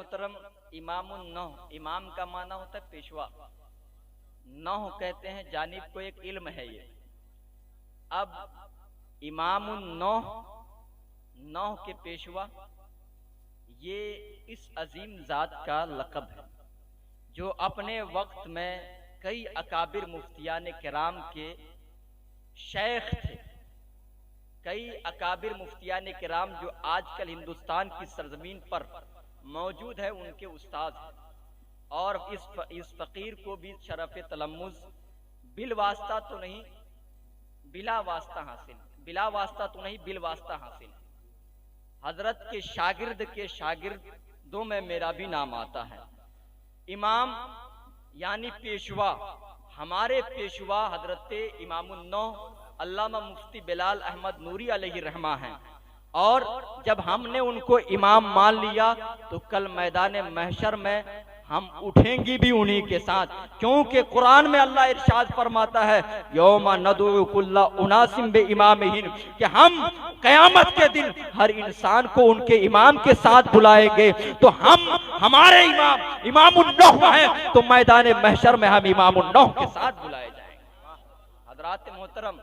मोहतरम, इमामुन नौ, इमाम का माना होता है पेशवा, नौ कहते हैं जानिब को, एक इल्म है ये। अब इमामुन नौ, नौ के पेशवा, ये इस अजीम जात का लक़ब है जो अपने वक्त में कई अकाबिर मुफ्तियान किराम के शेख थे। कई अकाबिर मुफ्तियान किराम जो आजकल हिंदुस्तान की सरजमीन पर मौजूद है उनके उस्ताद हैं। और इस फकीर को भी शरफ तलम्मुज़ बिल वास्ता तो नहीं, बिला वास्ता हासिल, बिला वास्ता तो नहीं बिल वास्ता हासिल। हजरत के शागिर्दों में मेरा भी नाम आता है। इमाम यानी पेशवा, हमारे पेशवा हजरत इमामुन नौ अल्लामा मुफ्ती बिलाल अहमद नूरी अलैहि रहमा हैं। और जब हमने उनको इमाम मान लिया तो कल मैदान महशर में हम उठेंगी भी उन्हीं के साथ, क्योंकि कुरान में अल्लाह इरशाद फरमाता है यौमा नदउ कुल्ला उनासिम बे इमामिहिम, कि हम कयामत के दिन हर इंसान को उनके इमाम के साथ बुलाएंगे। तो हम हमारे इमाम इमामुन नौ हैं तो मैदान महशर में हम इमामुन नौ के साथ बुलाए जाएंगे। हजरात मोहतरम,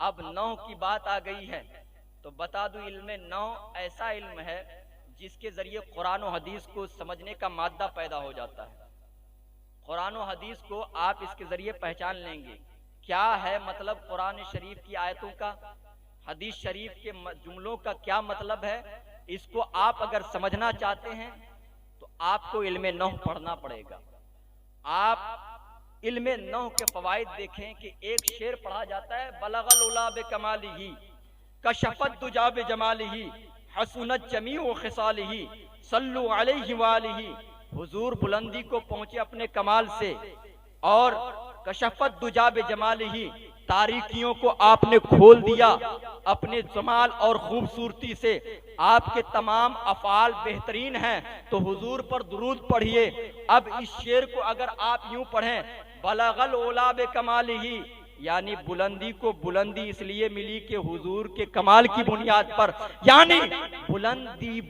अब नौ की बात आ गई है तो बता दूं, इल्म नौ ऐसा इल्म है जिसके जरिए कुरान और हदीस को समझने का मादा पैदा हो जाता है। कुरान और हदीस को आप इसके जरिए पहचान लेंगे क्या है मतलब कुरान शरीफ की आयतों का, हदीस शरीफ के जुमलों का क्या मतलब है। इसको आप अगर समझना चाहते हैं तो आपको इल्म नौ पढ़ना पड़ेगा। आप इल्म नौ के फवाइद देखें कि एक शेर पढ़ा जाता है बलगल उला बे कमालिही कशफत दुजा बे जमालिही हसनत जमीउ खिसालिही सल्लु अलैहि वालिही, हुजूर बुलंदी को पहुंचे अपने कमाल से, और कशफत दुजा बे जमालिही, तारीकियों को आपने खोल दिया अपने जमाल और खूबसूरती से। आपके तमाम अफाल बेहतरीन हैं तो हुजूर पर दुरूद पढ़िए। अब इस शेर को अगर आप यूं पढ़ें बलगल ओला बे कमालिही, यानी बुलंदी को बुलंदी इसलिए मिली कि हुजूर के कमाल की बुनियाद पर, यानी बुलंदी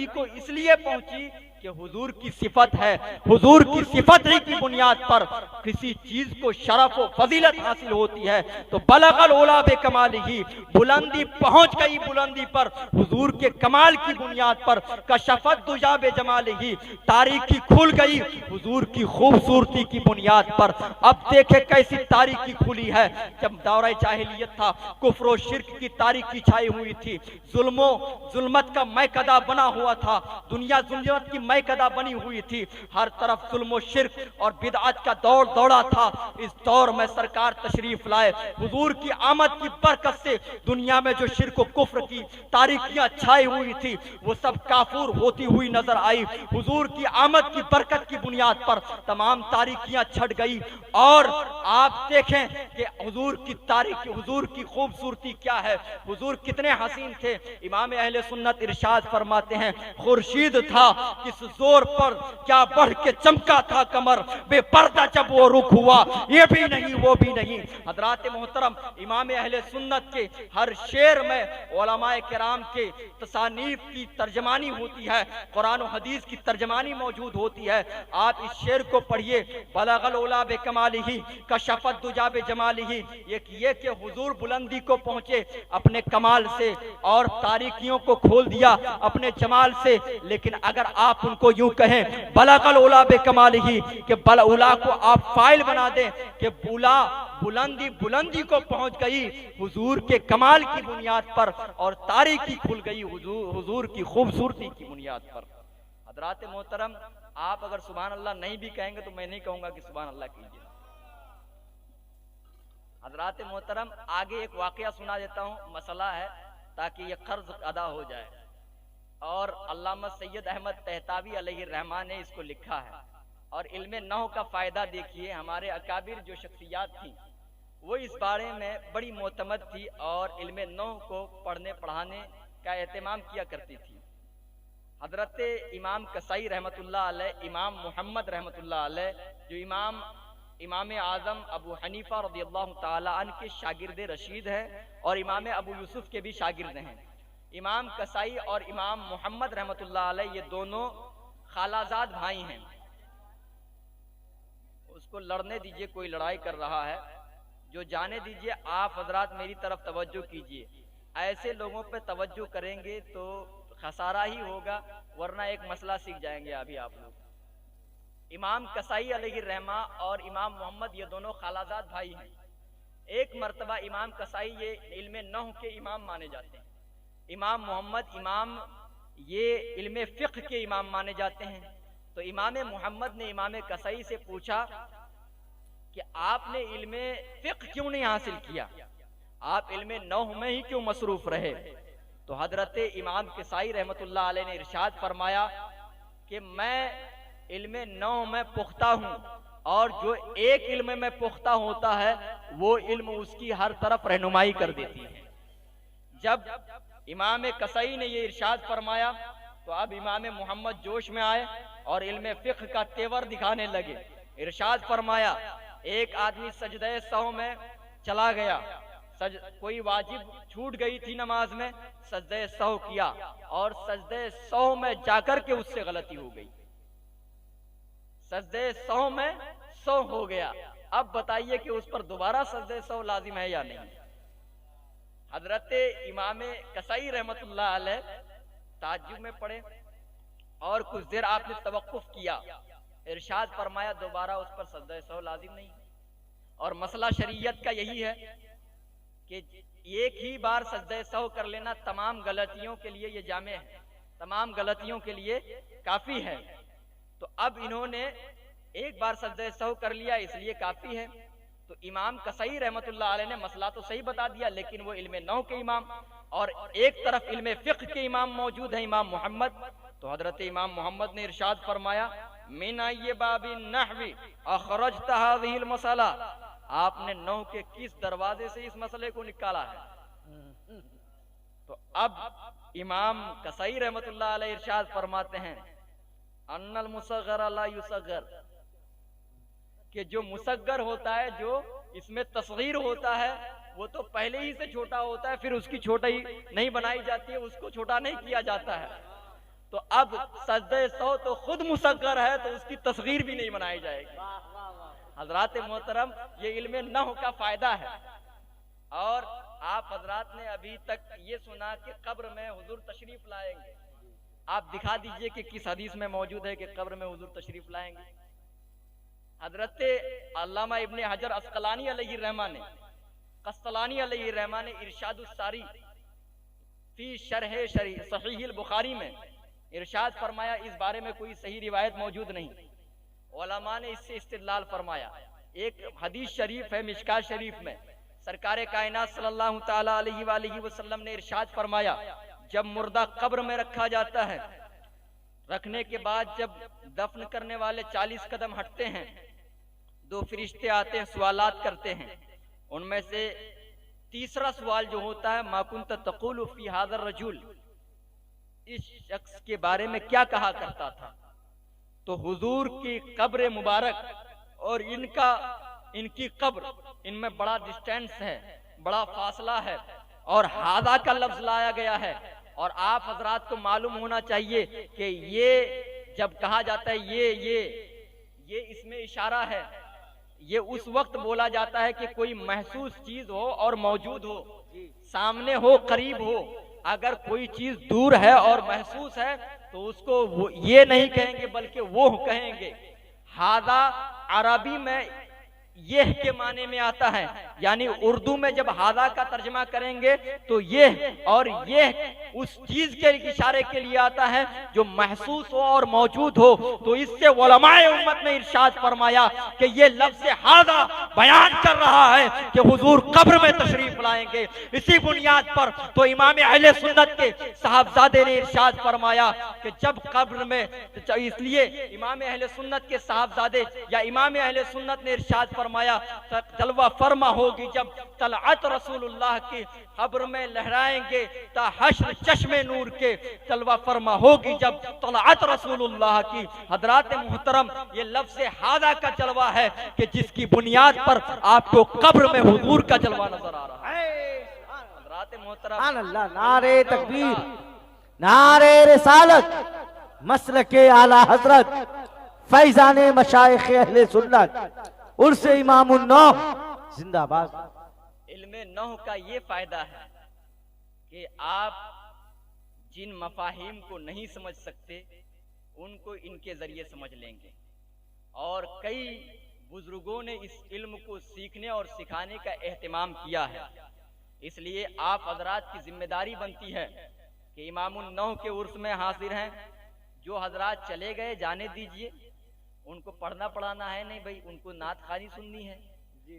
को इसलिए पहुंची कि हुजूर की सिफत है, हुजूर की सिफत ही की बुनियाद पर किसी चीज को शरफ और फजीलत हासिल होती है। तो बलगल ओला बे कमालिही, बुलंदी पहुंच गई बुलंदी पर हुजूर के कमाल की बुनियाद पर। कशफत दुजा बे जमालिही, तारीकी खुल गई हुजूर की खूबसूरती की बुनियाद पर। अब देखे कैसी तारीकी खुली है। जब दौरा जाहिलियत था, कुफ्र और शिर्क की तारीकी छाई हुई थी, जुल्मत का मैकदा बना हुआ था, दुनिया जुल्मत की मैकदा बनी हुई थी, हर तरफ जुल्म और शिर्क और बिदअत का दौर दौड़ा था। इस दौर में सरकार तशरीफ लाए, हुजूर की आमद की बरकत से दुनिया में जो शिर्क और कुफ्र की तारीकियां छाई हुई थी वो सब काफूर होती हुई नजर आई। हुजूर की आमद की बरकत की बुनियाद पर तमाम तारीकियां छट गई। और आप देखें कि हुजूर की तारीकी, हुजूर की खूबसूरती क्या है, हुजूर कितने हसीन थे। इमाम अहले सुन्नत इरशाद फरमाते हैं खुर्शीद था किस जोर पर क्या बढ़ के चमका था कमर, बेपर्दा जब वो रुख हुआ ये भी नहीं वो भी नहीं। हजरात मोहतरम, इमाम अहले सुन्नत के हर शेर में उलमाए किराम के तसानीफ की तर्जमानी होती है, कुरान और हदीस की तर्जमानी मौजूद होती है। आप इस शेर को पढ़िए बलगल उला बे कमालिही कशफत दुजा बे जमालिही, ये कि हुजूर बुलंदी को पहुंचे अपने कमाल से और तारीकियों को खोल दिया अपने जमाल से। लेकिन अगर आप उनको यूं कहें बलगल उला बे कमालिही कि बल उला को आप फाइल बना दें कि बुलंदी को पहुंच गई हुजूर के कमाल की बुनियाद पर और तारीकी खुल गई हुजूर की खूबसूरती की बुनियाद पर। हजरात मोहतरम, आप अगर सुभान अल्लाह नहीं भी कहेंगे तो मैं नहीं कहूंगा कि सुभान अल्लाह कीजिए। हजरात मोहतरम, आगे एक वाकया सुना देता हूं, मसला है ताकि ये कर्ज अदा हो जाए। और अल्लामा सैयद अहमद तहतावी अलैहि रहमान ने इसको लिखा है। और इल्मे नौ का फायदा देखिए, हमारे अकाबिर जो शख्सियात थी वो इस बारे में बड़ी मोतमद थी और इल्मे नौ को पढ़ने पढ़ाने का एहतमाम किया करती थी। हजरत इमाम कसाई रहमतुल्लाह अलैह, इमाम मोहम्मद रहमतुल्लाह अलैह जो इमाम आजम अबू हनीफा रज़ियल्लाहु ताला अन्हु के शागिर्द रशीद है और इमाम अबू यूसुफ के भी शागिर्द हैं, इमाम कसाई और इमाम मोहम्मद रहमतुल्लाह अलैह ये दोनों खालाजाद भाई हैं। उसको लड़ने दीजिए, कोई लड़ाई कर रहा है, जो जाने दीजिए। आप हजरात मेरी तरफ तवज्जो कीजिए, ऐसे लोगों पे तवज्जो करेंगे तो खसारा ही होगा, वरना एक मसला सीख जाएंगे अभी आप लोग। इमाम कसाई अलैहि रहमा और इमाम मोहम्मद ये दोनों खालाजाद भाई हैं। एक मर्तबा इमाम कसाई ये इल्मे नहव के इमाम माने जाते हैं, इमाम मोहम्मद इमाम ये इल्मे फिक्र के इमाम माने जाते हैं। तो इमाम मोहम्मद ने इमाम कसाई से पूछा कि आपने इल्मे फिक्र क्यों नहीं हासिल किया, आप इल्मे नहव में ही क्यों मसरूफ रहे। तो हजरत इमाम कसाई रहमतुल्लाह अलैह ने इरशाद फरमाया कि मैं इल्मे नहव में पुख्ता हूँ, और जो एक इल्म में पुख्ता होता है वो इल्म उसकी हर तरफ रहनुमाई कर देती है। जब इमाम कसाई ने ये इरशाद फरमाया तो अब इमाम मोहम्मद जोश में आए और इल्म फिक्र का तेवर दिखाने लगे। इरशाद फरमाया, एक आदमी सजदे सहव में चला गया, कोई वाजिब छूट गई थी नमाज में, सजदे सहव किया और सजदे सहव में जाकर के उससे गलती हो गई, सजदे सहव में सहव हो गया। अब बताइए कि उस पर दोबारा सजदे सहव लाजिम है या नहीं। हजरत इमाम कसाई रहमतुल्लाह अलैह ताज्जुब में पड़े और कुछ देर आपने तवक्कुफ किया, इरशाद फरमाया दोबारा उस पर सजदे सहव लाजिम नहीं। और मसला शरीयत का यही है कि एक ही बार सजदे सहव कर लेना तमाम गलतियों के लिए ये जामे है, तमाम गलतियों के लिए काफी है। तो अब इन्होंने एक बार सजदे सहव कर लिया इसलिए काफी है। तो इमाम कसाई रहमतुल्लाह अलैह ने मसला तो सही बता दिया, लेकिन वो इल्मे नहव के इमाम और एक तरफ इल्मे फिक्र के इमाम मौजूद है इमाम मोहम्मद। तो हजरत इमाम मोहम्मद ने इरशाद फरमाया, मिन अय्यि बाबि नहवी अखरजत हाज़िहिल मसला, आपने नहव के किस दरवाजे से इस मसले को निकाला है। तो अब इमाम कसाई रहमतुल्लाह अलैह इरशाद फरमाते हैं, अन्नल मुसग्गर ला युसग्गर, कि जो मुसग्गर होता है, जो इसमें तस्गीर होता है, वो तो पहले ही से छोटा होता है, फिर उसकी छोटी नहीं बनाई जाती है, उसको छोटा नहीं किया जाता है। तो अब सजदे सहव तो खुद मुसग्गर है तो उसकी तस्गीर भी नहीं बनाई जाएगी। हजरात मोहतरम, ये इल्मे नहव का फायदा है। और आप हजरात ने अभी तक ये सुना कि कब्र में हुजूर तशरीफ लाएंगे, आप दिखा दीजिए कि किस हदीस में मौजूद है कि कब्र में हुजूर तशरीफ लाएंगे। हजरत अल्लामा इब्ने हजर अस्कलानी अलैहि रहमा ने इरशादुस सारी फी शरह सहीह बुखारी में इरशाद फरमाया, इस बारे में कोई सही रिवायत मौजूद नहीं। उलमा ने इससे इस्तिदलाल फरमाया। एक हदीस शरीफ है मिशकात शरीफ में, सरकारे कायनात सल्लल्लाहु तआला अलैहि वसल्लम ने इरशाद फरमाया, जब मुर्दा कब्र में रखा जाता है, रखने के बाद जब दफन करने वाले 40 कदम हटते हैं, 2 फरिश्ते आते हैं, सवालात करते हैं। उनमें से तीसरा सवाल जो होता है, मा कुंत तक़ूलु फी हाज़र रजुल, इस शख्स के बारे में क्या कहा करता था। तो हुजूर की कब्र मुबारक और इनकी कब्र, इनमें बड़ा डिस्टेंस है, बड़ा फासला है, और हादा का लफ्ज लाया गया है। और आप हजरात को मालूम होना चाहिए कि ये जब कहा जाता है ये इसमें इशारा है, ये उस वक्त बोला जाता है कि कोई महसूस चीज हो और मौजूद हो, सामने हो, करीब हो। अगर कोई चीज दूर है और महसूस है तो उसको ये नहीं कहेंगे बल्कि वो कहेंगे। हादा अरबी में यह के माने में आता है, यानी उर्दू में जब हादा का तर्जमा करेंगे तो यह और यह उस चीज के इशारे के लिए आता है जो महसूस हो और मौजूद हो। तो इससे उलमाए उम्मत ने इरशाद फरमाया कि यह लफ्ज़ हादा बयान कर रहा है कि हुजूर कब्र में तशरीफ लाएंगे। इसी बुनियाद पर तो इमाम अहले सुन्नत के साहबजादे ने इरशाद फरमाया कि जब कब्र में, इसलिए इमाम अहले सुन्नत के साहबजादे या इमाम अहले सुन्नत ने इरशाद फरमाया, जलवा फरमा होगी जब तलअत रसूलुल्लाह की कब्र में लहराएंगे ता हश्र चश्मे नूर के, जलवा फरमा होगी जब तलअत रसूलुल्लाह की। हजरात मुहतरम, ये लफ्ज़ हादा का जलवा है कि जिसकी बुनियाद पर आपको कब्र में हुजूर का जलवा नजर आ रहा है। हज़रात मोहतरम, सुभान अल्लाह, नारे तकबीर, नारे रिसालत, मसलके आला हजरत, फैजाने मशाइख अहले सुन्नत, उर्स इमामुन नौह जिंदाबाद। इल्मे नौह का ये फायदा है कि आप जिन मफाहिम को नहीं समझ सकते उनको इनके जरिए समझ लेंगे। और कई बुजुर्गों ने इस इल्म को सीखने और सिखाने का एहतमाम किया है। इसलिए आप हजरात की जिम्मेदारी बनती है कि इमामुन नौह के उर्स में हाजिर हैं, जो हजरात चले गए जाने दीजिए, उनको पढ़ना पढ़ाना है नहीं भाई, उनको नात खानी सुननी है,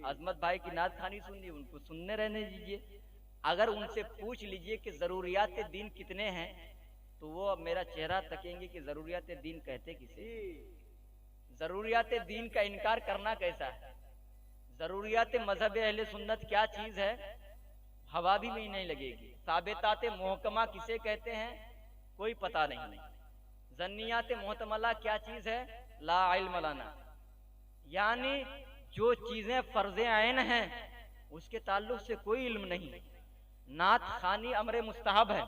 अजमत भाई की नात खानी सुननी है, उनको सुनने रहने दीजिए। अगर उनसे पूछ लीजिए कि जरूरियात दीन कितने हैं, तो वो मेरा चेहरा तकेंगे कि जरूरियात दीन कहते किसे, जरूरियात दीन का इनकार करना कैसा है। जरूरियात मजहब अहले सुन्नत क्या चीज है, हवा भी में नहीं लगेगी। साबितात मोहकमा किसे कहते हैं, कोई पता नहीं। जन्नियात मोहतमला क्या चीज है, ला इल्म लना, यानी जो चीजें फर्ज आइन हैं उसके ताल्लुक से कोई इल्म नहीं। नात खानी अमरे मुस्तहब है,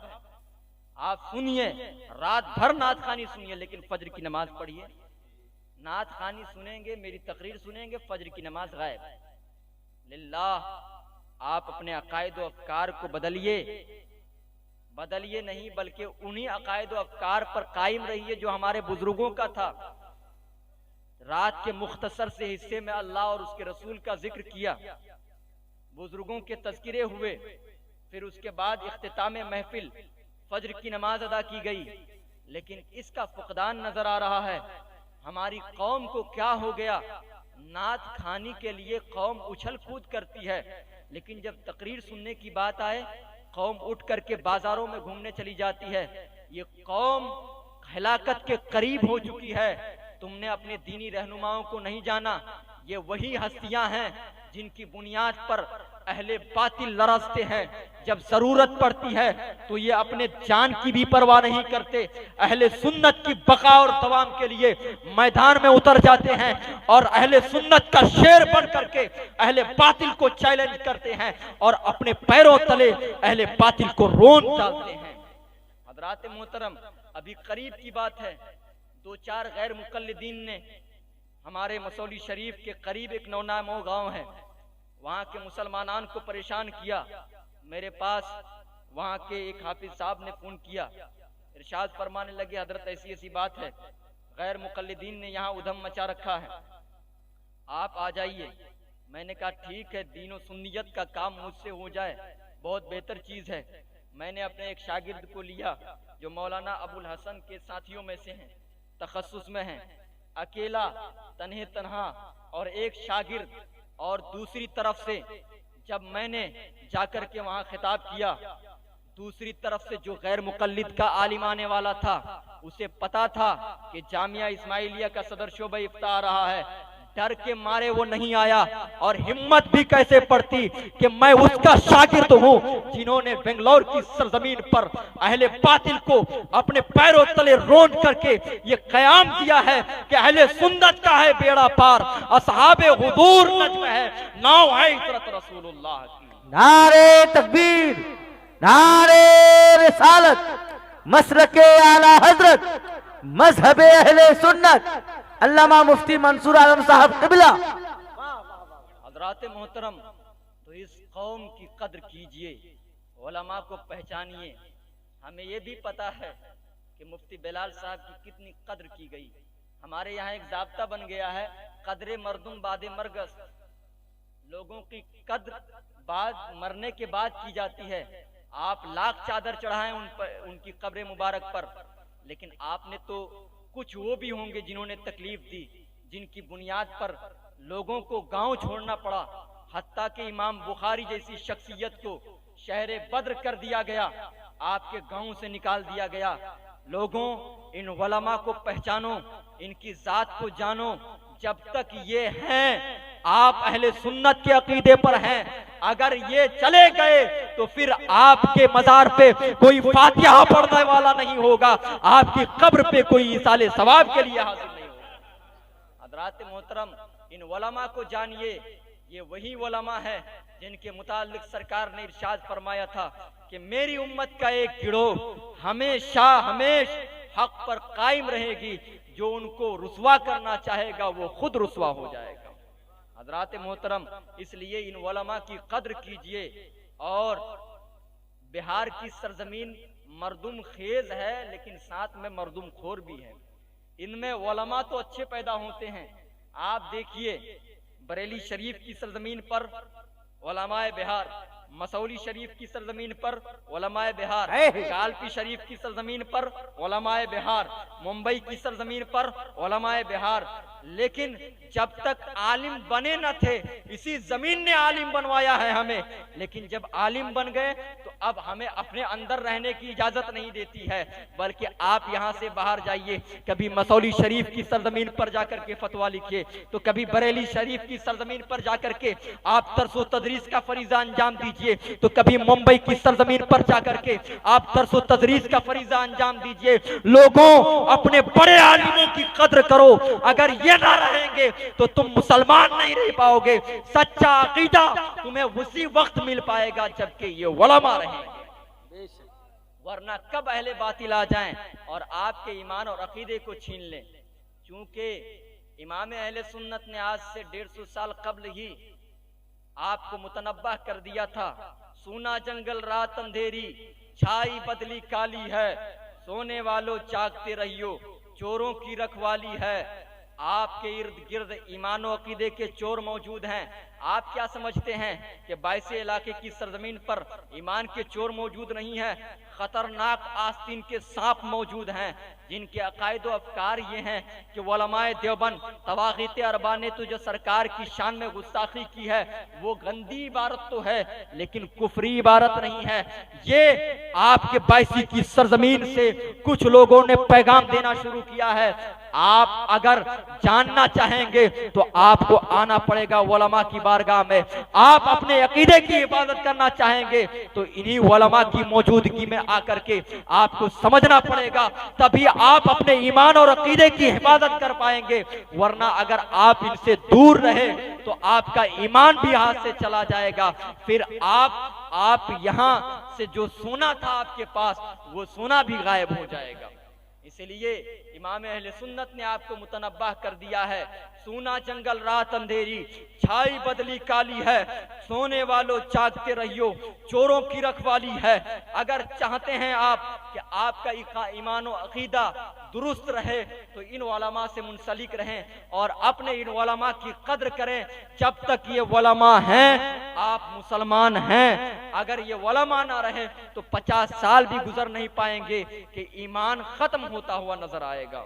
आप सुनिए, रात भर नात खानी सुनिए, लेकिन फजर की नमाज पढ़िए। नात खानी सुनेंगे, मेरी तकरीर सुनेंगे, फजर की नमाज गायब। लिल्लाह, आप अपने अकायद व अफकार को बदलिए, बदलिए नहीं बल्कि उन्हीं अकायद व अफकार पर कायम रहिए जो हमारे बुजुर्गों का था। रात के मुख्तसर से हिस्से में अल्लाह और उसके रसूल का जिक्र किया, बुजुर्गों के तज़किरे हुए, फिर उसके बाद इख्तिताम महफिल फजर की नमाज अदा की गई। लेकिन इसका फुकदान नजर आ रहा है। हमारी कौम को क्या हो गया, नात खानी के लिए कौम उछल कूद करती है, लेकिन जब तकरीर सुनने की बात आए कौम उठ करके बाजारों में घूमने चली जाती है। ये कौम हलाकत के करीब हो चुकी है। तुमने अपने दीनी रहनुमाओं को नहीं जाना। ये वही हस्तियां हैं जिनकी बुनियाद पर अहले बातिल लरजते हैं। जब जरूरत पड़ती है तो ये अपने जान की भी परवाह नहीं करते, अहले सुन्नत की बका और दवाम के लिए मैदान में उतर जाते हैं और अहले सुन्नत का शेर बन करके अहले बातिल को चैलेंज करते हैं और अपने पैरों तले अहले बातिल को रोन डालते हैं। हजरात मोहतरम, अभी करीब की बात है, 2-4 गैर मुकल्लिदीन ने हमारे मसौली शरीफ के करीब एक नौनामो गांव है, वहां के मुसलमानान को परेशान किया। मेरे पास वहां के एक हाफिज साहब ने फोन किया, इरशाद फरमाने लगे, हजरत ऐसी ऐसी बात है, गैर मुकल्लिदीन ने यहाँ उधम मचा रखा है, आप आ जाइए। मैंने कहा ठीक है, दीन और सुन्नियत का काम मुझसे हो जाए बहुत बेहतर चीज है। मैंने अपने एक शागिर्द को लिया जो मौलाना अबुल हसन के साथियों में से हैं, तखस्सुस में हैं, अकेला तन्हे तन्हा और एक शागिर्द। और दूसरी तरफ से जब मैंने जाकर के वहां खिताब किया, दूसरी तरफ से जो गैर मुकल्लिद का आलिम आने वाला था, उसे पता था कि जामिया इस्माइलिया का सदर शोबा इफ्ता आ रहा है, डर के मारे वो नहीं आया। और हिम्मत भी कैसे पड़ती कि मैं उसका शागिर्द हूँ जिन्होंने बेंगलोर की सरजमीन पर अहले बातिल को अपने पैरों तले रोन करके ये कयाम किया है कि अहले सुन्नत का है बेड़ा पार, असहाबे हुजूर नज्म है, नाव है इतरत रसूलुल्लाह की। नारे तकबीर, नारे रिसालत, मसलके आला हजरत, मजहबे अहले सुन्नत, अल्लामा मुफ्ती मंसूर आलम साहब क़िबला। हजरात मोहतरम, तो इस कौम की कद्र कीजिए, उलमा को पहचानिए। हमें ये भी पता है कि मुफ्ती बिलाल साहब की कितनी कद्र की गई। हमारे यहाँ एक जाब्ता बन गया है, कद्रे मर्दुम बादे मरगस, लोगों की कद्र बाद मरने के बाद की जाती है। आप लाख चादर चढ़ाएं उनकी कब्र मुबारक पर, लेकिन आपने तो कुछ वो भी होंगे जिन्होंने तकलीफ दी, जिनकी बुनियाद पर लोगों को गांव छोड़ना पड़ा। हत्ता के इमाम बुखारी जैसी शख्सियत को शहरे बद्र कर दिया गया, आपके गांव से निकाल दिया गया। लोगों, इन उलमा को पहचानो, इनकी जात को जानो। जब तक ये हैं, आप अहले सुन्नत के अकीदे पर हैं। अगर ये चले गए तो फिर आपके मजार पे कोई फातिहा पढ़ने वाला नहीं होगा, आपकी कब्र पे कोई इसाले सवाब के लिए हाजिर नहीं होगा। हजरात मोहतरम, इन उलमा को जानिए, ये वही उलमा है जिनके मुताल्लिक सरकार ने इरशाद फरमाया था कि मेरी उम्मत का एक गिरोह हमेशा हक पर कायम रहेगी, जो उनको रुसवा करना चाहेगा वो खुद रुसवा हो जाएगा। हजरात मोहतरम, इसलिए इन उलमा की कद्र कीजिए। और बिहार की सरजमीन मर्दुम खेज है, लेकिन साथ में मर्दुम खोर भी है। इनमें उलमा तो अच्छे पैदा होते हैं। आप देखिए, बरेली शरीफ की सरजमीन पर उलमाए बिहार, मसौली शरीफ की सरजमीन पर उलमाए बिहार, कालपी शरीफ की सरजमीन पर उलमाए बिहार, मुंबई की सरजमीन पर उलमाए बिहार। लेकिन जब तक आलिम बने न थे, इसी जमीन ने आलिम बनवाया है हमें। लेकिन जब आलिम बन गए तो अब हमें अपने अंदर रहने की इजाजत नहीं देती है, बल्कि आप यहाँ से बाहर जाइए, कभी मसौली शरीफ की सरजमीन पर जाकर के फतवा लिखिए, तो कभी बरेली शरीफ की सरजमीन पर जाकर के आप दर्सो तदरीस का फरीजा अंजाम दीजिए, तो कभी मुंबई की सरजमीन पर जाकर के आप दर्सो तदरीस का फरीजा अंजाम दीजिए। लोगों, अपने बड़े आलिमों की कद्र करो। अगर ये ना रहेंगे तो तुम मुसलमान नहीं रह पाओगे। सच्चा अकीदा तुम्हें उसी वक्त मिल पाएगा जबकि ये उलमा रहेंगे, वरना कब अहले बातिल आ जाएं और आपके ईमान और अकीदे को छीन लें। चूंकि इमाम अहले सुन्नत ने आज से 150 साल कबल ही आपको मुतनब्बह कर दिया था, सूना जंगल रात अंधेरी, छाई बदली काली है, सोने वालों जागते रहियो, चोरों की रखवाली है। आपके इर्द गिर्द ईमान और अकीदे के चोर मौजूद हैं। आप क्या समझते हैं कि 22 इलाके की सरजमीन पर ईमान के चोर मौजूद नहीं है? खतरनाक आस्तीन के सांप मौजूद हैं, जिनके अकायद और अफकार ये हैं कि उलमाए देवबंद तवागीत अरबा ने तो जो सरकार की शान में गुस्ताखी की है वो गंदी इबारत तो है, लेकिन कुफरी इबारत नहीं है। ये आपके 22 की सरजमीन से कुछ लोगों ने पैगाम देना शुरू किया है। आप अगर जानना चाहेंगे तो आपको आना पड़ेगा उलमा की बारगाह में। आप अपने अकीदे की इबादत करना चाहेंगे तो इन्हीं उलमा की मौजूदगी में आकर के आपको समझना पड़ेगा, तभी आप अपने ईमान और अकीदे की हिफाजत कर पाएंगे। वरना अगर आप इनसे दूर रहे तो आपका ईमान भी हाथ से चला जाएगा। फिर आप यहाँ से जो सोना था आपके पास, वो सोना भी गायब हो जाएगा। इसलिए इमाम अहले सुन्नत ने आपको मुतनब्बह कर दिया है, सूना जंगल रात अंधेरी, छाई बदली काली है, सोने वालों जागते रहियो, चोरों की रखवाली है। अगर चाहते हैं आप कि आपका ईमान और अकीदा दुरुस्त रहे तो इन उलमा से मुंसलिक रहें और अपने इन उलमा की कद्र करें। जब तक ये उलमा हैं आप मुसलमान हैं। अगर ये उलमा ना रहे तो 50 साल भी गुजर नहीं पाएंगे कि ईमान खत्म होता हुआ नजर आएगा।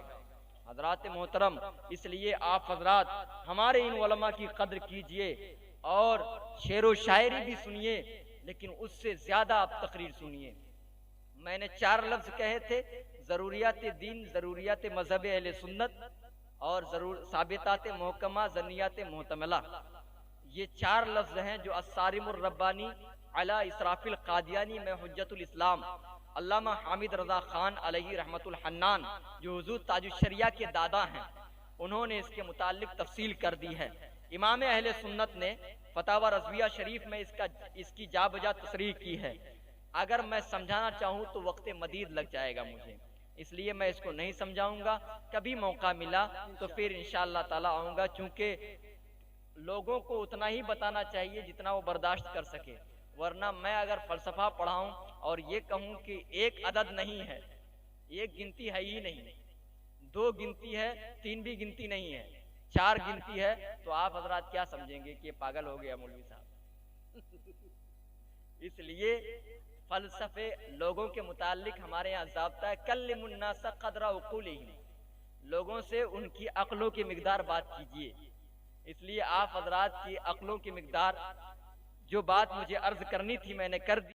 हजरात मोहतरम, इसलिए आप हजरात हमारे इन उलमा की कद्र कीजिए और शेरो शायरी भी सुनिए, लेकिन उससे ज्यादा आप तकरीर सुनिए। मैंने 4 लफ्ज कहे थे, जरूरियात दीन, जरूरियात मजहब अहले सुन्नत और साबितात मुहक्कमा, जन्नियात मुहतमला। ये 4 लफ्ज हैं जो अस्सारिमुर रब्बानी अला इसराफिल कादियानी में हुज्जतुल इस्लाम अल्लामा हामिद रजा खान अलैहि रहमतुल हन्नान, जो हुजूर ताजुश शरिया के दादा हैं, उन्होंने इसके मुताल्लिक तफसील कर दी है। इमाम अहले सुन्नत ने फतावा रज़विया शरीफ में इसकी जा बजा तसरीह की है। अगर मैं समझाना चाहूँ तो वक्त मदीद लग जाएगा मुझे, इसलिए मैं इसको नहीं समझाऊंगा। कभी मौका मिला तो फिर इंशाअल्लाह ताला आऊंगा, चूंकि लोगों को उतना ही बताना चाहिए जितना वो बर्दाश्त कर सके। वरना मैं अगर फलसफा पढ़ाऊं और ये कहूं कि एक अदद नहीं है, एक गिनती है ही नहीं, 2 गिनती है, 3 भी गिनती नहीं है, 4 गिनती है, तो आप हजरात क्या समझेंगे कि ये पागल हो गया मौलवी साहब। इसलिए फलसफे लोगों के मुतालिक हमारे यहाँ ज़ाब्ता है, कल्लिमुन्नास क़द्रा उक़ूलिहिम, लोगों से उनकी अक्लों की मिकदार बात कीजिए। इसलिए आप हजरात की अक्लों की मिकदार जो बात मुझे अर्ज करनी थी मैंने कर दी।